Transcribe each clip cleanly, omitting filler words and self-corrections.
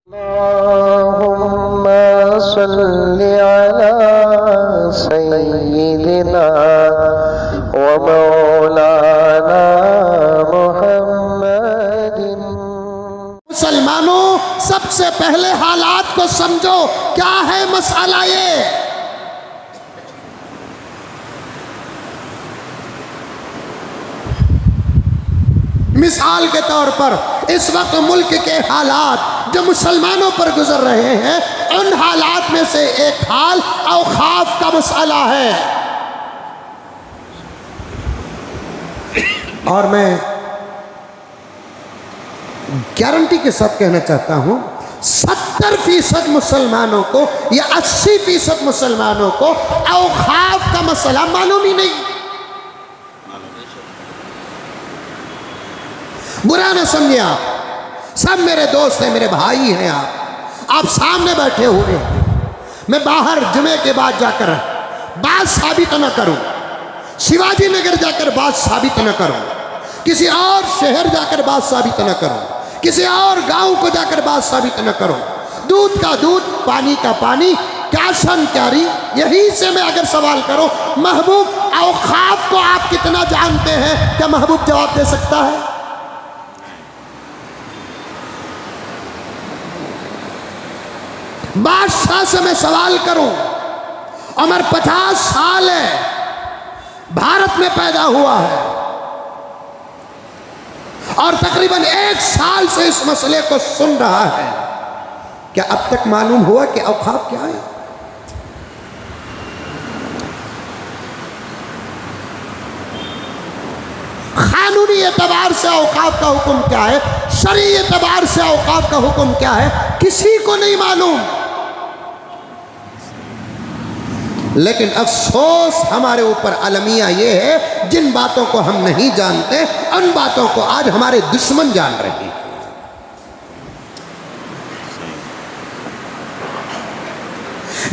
अल्लाहुम्मा सल्लि अला सय्यिदिना व मौलाना मुहम्मदिन। मुसलमानों, सबसे पहले हालात को समझो। क्या है मसला? ये मिसाल के तौर पर इस वक्त मुल्क के हालात जो मुसलमानों पर गुजर रहे हैं, उन हालात में से एक हाल औकाफ का मसला है। और मैं गारंटी के साथ कहना चाहता हूं, 70% मुसलमानों को या 80% मुसलमानों को औकाफ का मसला मालूम ही नहीं। बुरा न समझिए, आप सब मेरे दोस्त हैं, मेरे भाई हैं। आप सामने बैठे हुए हैं। मैं बाहर जुमे के बाद जाकर बात साबित न करूं, शिवाजी नगर जाकर बात साबित न करूं, किसी और शहर जाकर बात साबित न करूं, किसी और गांव को जाकर बात साबित न करूं। दूध का दूध, पानी का पानी, कैशन कैरी, यही से मैं अगर सवाल करूं, महबूब औकाफ को आप कितना जानते हैं? क्या महबूब जवाब दे सकता है? बादशाह से मैं सवाल करूं, उम्र 50 साल है, भारत में पैदा हुआ है और तकरीबन 1 साल से इस मसले को सुन रहा है। क्या अब तक मालूम हुआ कि औकाफ क्या है? कानूनी एतबार से औकाफ का हुक्म क्या है, शरई एतबार से औकाफ का हुक्म क्या है, किसी को नहीं मालूम। लेकिन अफसोस हमारे ऊपर अलमिया ये है, जिन बातों को हम नहीं जानते उन बातों को आज हमारे दुश्मन जान रहे हैं।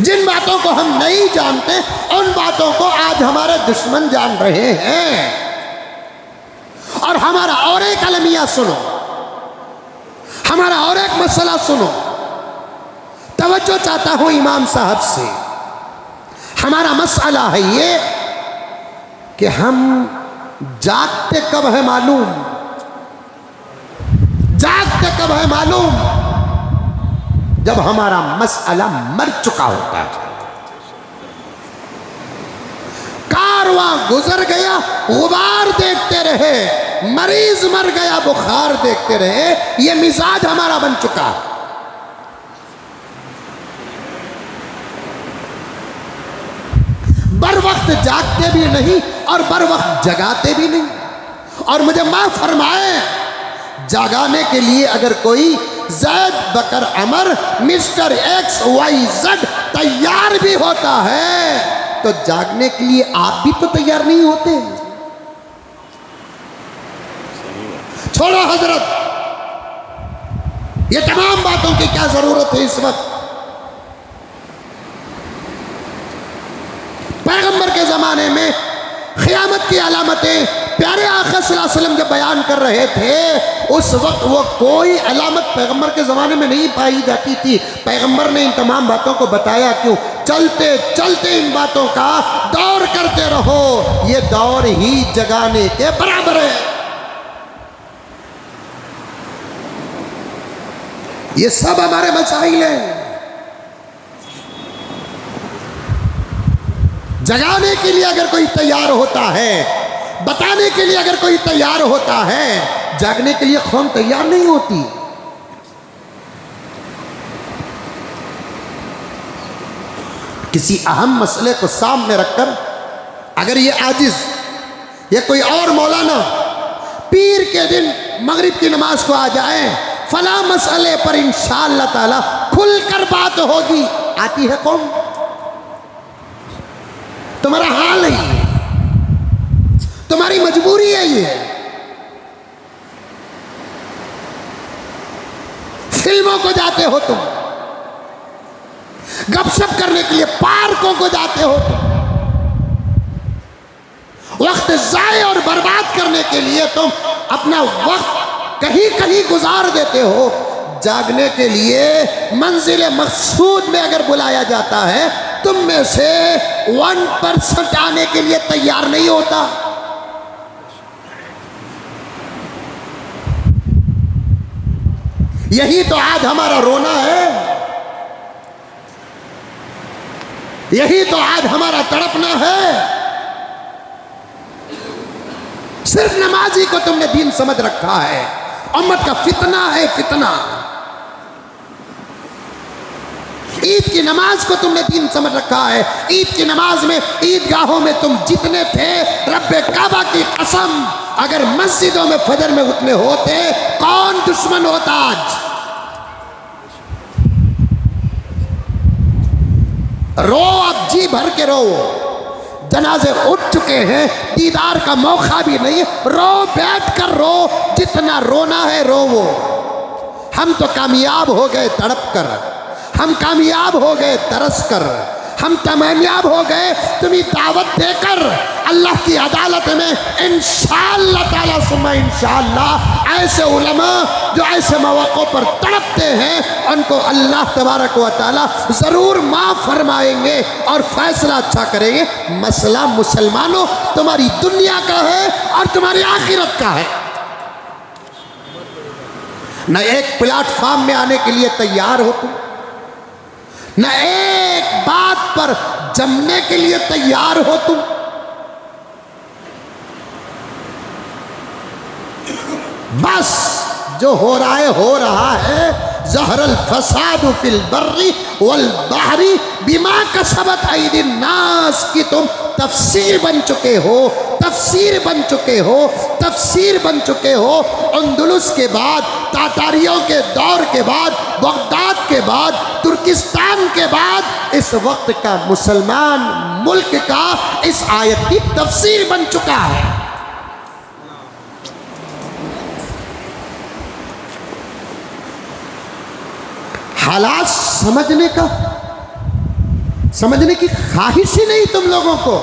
जिन बातों को हम नहीं जानते उन बातों को आज हमारे दुश्मन जान रहे हैं। और हमारा और एक अलमिया सुनो, हमारा और एक मसला सुनो। तवज्जो चाहता हूं इमाम साहब से। हमारा मसला है ये कि हम जागते कब है मालूम? जागते कब है मालूम? जब हमारा मसला मर चुका होता है। कारवां गुजर गया, गुबार देखते रहे, मरीज मर गया, बुखार देखते रहे, ये मिजाज हमारा बन चुका है। बर वक्त जागते भी नहीं और बर वक्त जगाते भी नहीं। और मुझे माफ फरमाए, जगाने के लिए अगर कोई जैद बकर अमर मिस्टर XYZ तैयार भी होता है, तो जागने के लिए आप भी तो तैयार नहीं होते। छोड़ो हजरत, ये तमाम बातों की क्या जरूरत है इस वक्त? पैगंबर के ज़माने में क़यामत की अलामतें प्यारे आका सल्लल्लाहु अलैहि वसल्लम जब बयान कर रहे थे, उस वक्त वो कोई अलामत पैगंबर के ज़माने में नहीं पाई जाती थी। पैगंबर ने इन तमाम बातों को बताया क्यों? चलते चलते इन बातों का दौर करते रहो, ये दौर ही जगाने के बराबर है। ये सब हमारे मसाइल हैं। जगाने के लिए अगर कोई तैयार होता है, बताने के लिए अगर कोई तैयार होता है, जागने के लिए कौन तैयार नहीं होती? किसी अहम मसले को सामने रखकर अगर ये आजिज या कोई और मौलाना पीर के दिन मगरिब की नमाज को आ जाए, फला मसले पर इंशाअल्लाह ताला खुलकर बात होगी, आती है कौन? तुम्हारा हाल है ये, तुम्हारी मजबूरी है ये। फिल्मों को जाते हो तुम, गपशप करने के लिए पार्कों को जाते हो तुम, वक्त जाए और बर्बाद करने के लिए तुम अपना वक्त कहीं कहीं गुजार देते हो। जागने के लिए मंजिल मकसूद में अगर बुलाया जाता है, तुम में से 1% आने के लिए तैयार नहीं होता। यही तो आज हमारा रोना है, यही तो आज हमारा तड़पना है। सिर्फ नमाजी को तुमने दीन समझ रखा है, उम्मत का फितना है फितना। ईद की नमाज को तुमने दीन समझ रखा है। ईद की नमाज में, ईदगाहों में तुम जितने थे, रब्बे काबा की कसम, अगर मस्जिदों में फजर में उतने होते, कौन दुश्मन होता आज? रो, अब जी भर के रो। जनाजे उठ चुके हैं, दीदार का मौका भी नहीं, रो, बैठ कर रो, जितना रोना है रो। वो हम तो कामयाब हो गए तड़प कर, हम कामयाब हो गए तरस कर, हम कामयाब हो गए तुम्हें दावत देकर अल्लाह की अदालत में इंशाअल्लाह ताला सुम्मा इंशाअल्लाह। ऐसे उलमा जो ऐसे मौक़ों पर तड़पते हैं, उनको अल्लाह तबारक व तआला ज़रूर माफ़ फरमाएंगे और फैसला अच्छा करेंगे। मसला मुसलमानों तुम्हारी दुनिया का है और तुम्हारी आखिरत का है। न एक प्लेटफॉर्म में आने के लिए तैयार हो तुम, न एक बात पर जमने के लिए तैयार हो तुम। बस जो हो रहा है। ज़हरल फसादु फिल बर्री वल बहरी बिमा कसबत ऐदिन नास की तुम तफसीर बन चुके हो, तफसीर बन चुके हो, तफसीर बन चुके हो। अंदलुस के बाद, तातारियों के दौर के बाद, बगदाद के बाद, तुर्किस्तान के बाद, इस वक्त का मुसलमान मुल्क का इस आयत की तफसीर बन चुका है। हालात समझने की ख्वाहिश ही नहीं तुम लोगों को।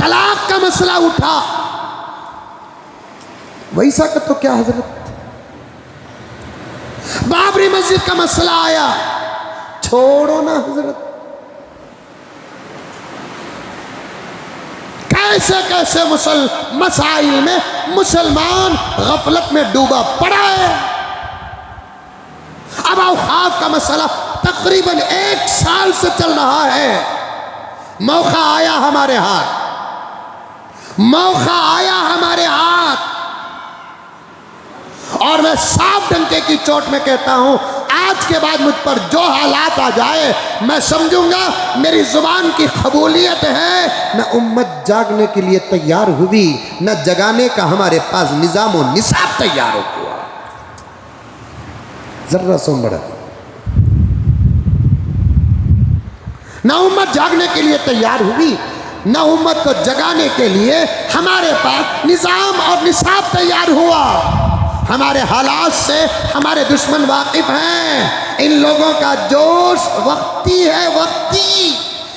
तलाक का मसला उठा, वैसा का तो क्या हजरत, बाबरी मस्जिद का मसला आया, छोड़ो ना हजरत। कैसे कैसे मसाइल में मुसलमान गफलत में डूबा पड़ा है। अब औकाफ का मसला तकरीबन 1 साल से चल रहा है। मौका आया हमारे हाथ, मौका आया हमारे हाथ। और मैं साफ डंके की चोट में कहता हूं, आज के बाद मुझ पर जो हालात आ जाए, मैं समझूंगा मेरी जुबान की कबूलियत है। न उम्मत जागने के लिए तैयार हुई, न जगाने का हमारे पास निजाम और निसाब तैयार हुआ। जर्रा सुन बड़ा, न उम्मत जागने के लिए तैयार हुई, न उम्मत को जगाने के लिए हमारे पास निजाम और निसाब तैयार हुआ। हमारे हालात से हमारे दुश्मन वाकिफ हैं। इन लोगों का जोश वक्ती है, वक्ती।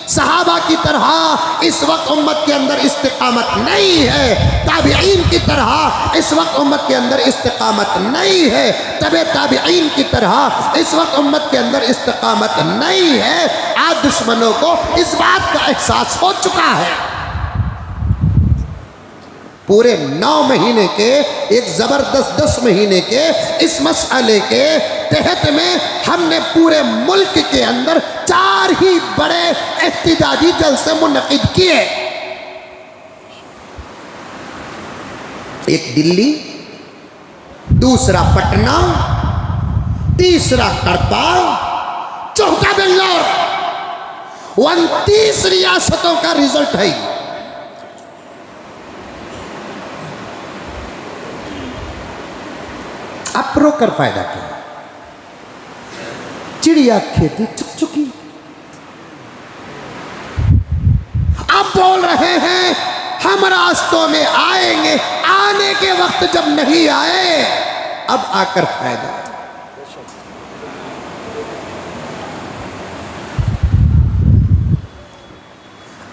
सहाबा की तरह इस वक्त उम्मत के अंदर इस्तिकामत नहीं है, ताबिईन की तरह इस वक्त उम्मत के अंदर इस्तिकामत नहीं है, तबे ताबिईन की तरह इस वक्त उम्मत के अंदर इस्तिकामत नहीं है। आज दुश्मनों को इस बात का एहसास हो चुका है। पूरे 9 महीने के, एक ज़बरदस्त 10 महीने के इस मसले के तहत में हमने पूरे मुल्क के अंदर 4 ही बड़े एहतिजाजी जलसे मुनक़िद किए। एक दिल्ली, दूसरा पटना, तीसरा करताल, चौथा बेंगलोर। 29 रियासतों का रिजल्ट है। अप्रो कर फायदा क्या? चिड़िया खेती चुक चुकी। अब बोल रहे हैं हम रास्तों में आएंगे, आने के वक्त जब नहीं आए, अब आकर फायदा।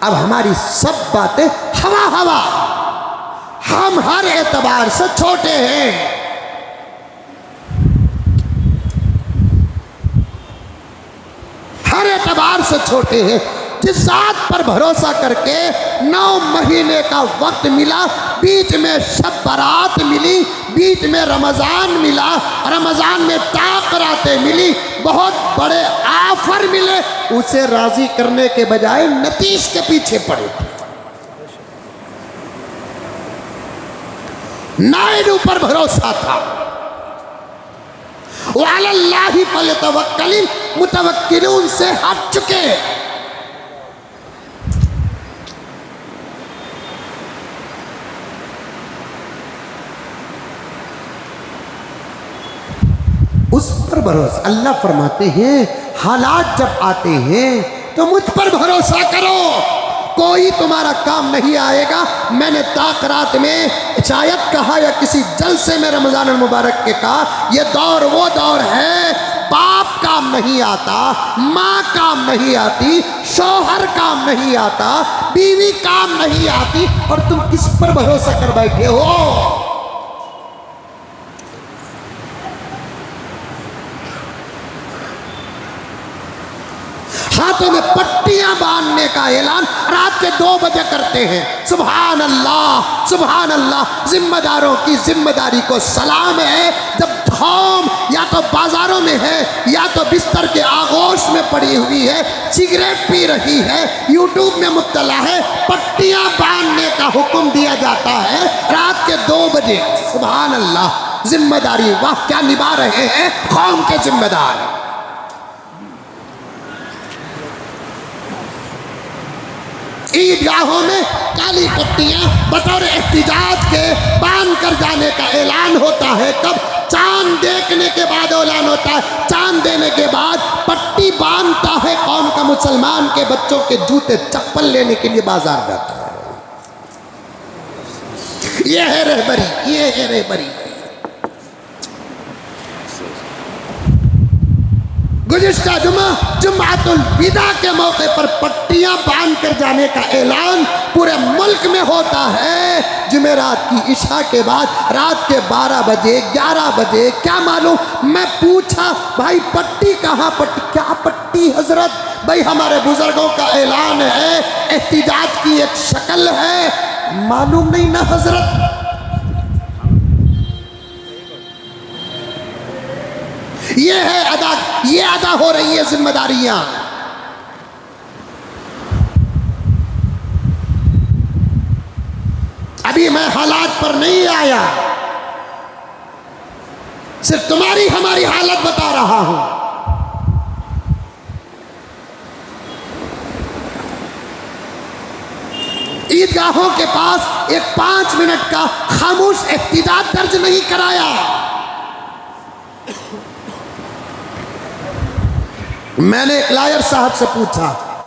अब हमारी सब बातें हवा हवा, हम हर एतबार से छोटे हैं। एतबार से छोटे हैं। जिस ज़ात पर भरोसा करके 9 महीने का वक्त मिला, बीच में शब बारात मिली, बीच में रमज़ान मिला, रमज़ान में ताक़रातें मिली, बहुत बड़े आफर मिले, उसे राज़ी करने के बजाय नतीज के पीछे पड़े थे। नायडू पर भरोसा था। वअलल्लाहि फलयतवक्कलिल मुतवक्किलून से हट चुके। उस पर भरोसा। अल्लाह फरमाते हैं हालात जब आते हैं तो मुझ पर भरोसा करो, कोई तुम्हारा काम नहीं आएगा। मैंने ताक़रात में शायद कहा या किसी जलसे में रमज़ान मुबारक के कहा, ये दौर वो दौर है, बाप काम नहीं आता, माँ काम नहीं आती, शौहर काम नहीं आता, बीवी काम नहीं आती, और तुम किस पर भरोसा कर बैठे हो? हाथों में पट्टियां बांधने का ऐलान रात के 2 बजे करते हैं। सुभान अल्लाह, सुभान अल्लाह। जिम्मेदारों की जिम्मेदारी को सलाम है। जब धौम या तो बाजारों में है या तो बिस्तर के आगोश में पड़ी हुई है, सिगरेट पी रही है, यूट्यूब में मुब्तला है, पट्टियां बांधने का हुक्म दिया जाता है रात के 2 बजे। सुभान अल्लाह। जिम्मेदारी वाह क्या निभा रहे हैं कौम के जिम्मेदार। ईदगाहों में काली पट्टियां बतौर एहतिजाज के बांध कर जाने का ऐलान होता है। कब? चांद देखने के बाद ऐलान होता है। चांद देने के बाद पट्टी बांधता है कौम का मुसलमान के बच्चों के जूते चप्पल लेने के लिए बाजार जाता है। ये है रहबरी, ये है रहबरी। गुज़िश्ता जुम्मातुल विदा के मौके पर पट्टियां बांध कर जाने का ऐलान पूरे मुल्क में होता है। जुमेरात की इशा के बाद रात के 12 बजे 11 बजे क्या मालूम। मैं पूछा भाई पट्टी कहाँ? पट्टी क्या पट्टी हजरत? भाई हमारे बुजुर्गों का ऐलान है, एहतिजाज की एक शक्ल है। मालूम नहीं ना हजरत। ये है अदा, ये अदा हो रही है जिम्मेदारियां। अभी मैं हालात पर नहीं आया, सिर्फ तुम्हारी हमारी हालत बता रहा हूं। ईदगाहों के पास एक 5 मिनट का खामोश एहतिजाज दर्ज नहीं कराया। मैंने एक लायर साहब से पूछा,